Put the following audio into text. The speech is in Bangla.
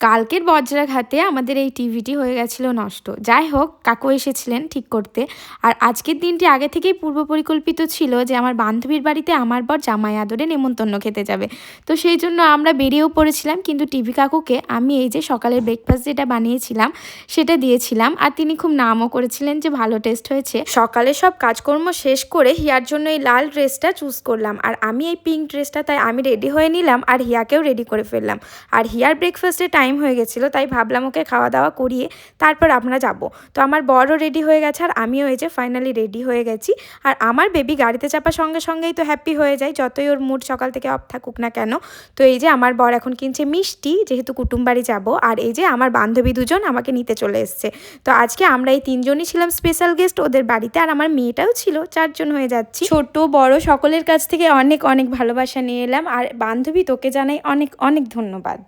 কালকের বজ্রাঘাতে আমাদের এই টিভিটি হয়ে গেছিলো নষ্ট। যাই হোক, কাকু এসেছিলেন ঠিক করতে। আর আজকের দিনটি আগে থেকেই পূর্ব পরিকল্পিত ছিল যে আমার বান্ধবীর বাড়িতে আমার বর জামাই আদরে নেমন্তন্ন খেতে যাবে। তো সেই জন্য আমরা বেরিয়েও পড়েছিলাম, কিন্তু টিভি কাকুকে আমি এই যে সকালের ব্রেকফাস্ট যেটা বানিয়েছিলাম সেটা দিয়েছিলাম, আর তিনি খুব নামও করেছিলেন যে ভালো টেস্ট হয়েছে। সকালে সব কাজকর্ম শেষ করে হিয়ার জন্য এই লাল ড্রেসটা চুজ করলাম, আর আমি এই পিঙ্ক ড্রেসটা, তাই আমি রেডি হয়ে নিলাম আর হিয়াকেও রেডি করে ফেললাম। আর হিয়ার ব্রেকফাস্টে টাইম হয়ে গেছিলো, তাই ভাবলাম ওকে খাওয়া দাওয়া করিয়ে তারপর আমরা যাব। তো আমার বরও রেডি হয়ে গেছে আর আমিও এই যে ফাইনালি রেডি হয়ে গেছি। আর আমার বেবি গাড়িতে চাপার সঙ্গে সঙ্গেই তো হ্যাপি হয়ে যায়, যতই ওর মুড সকাল থেকে অফ থাকুক না কেন। তো এই যে আমার বর এখন কিনছে মিষ্টি, যেহেতু কুটুম বাড়ি যাবো। আর এই যে আমার বান্ধবী দুজন আমাকে নিতে চলে এসছে। তো আজকে আমরা এই তিনজনই ছিলাম স্পেশাল গেস্ট ওদের বাড়িতে, আর আমার মেয়েটাও ছিল, 4 জন হয়ে যাচ্ছি। ছোট বড় সকলের কাছ থেকে অনেক অনেক ভালোবাসা নিয়ে এলাম। আর বান্ধবী, তোকে জানাই অনেক অনেক ধন্যবাদ।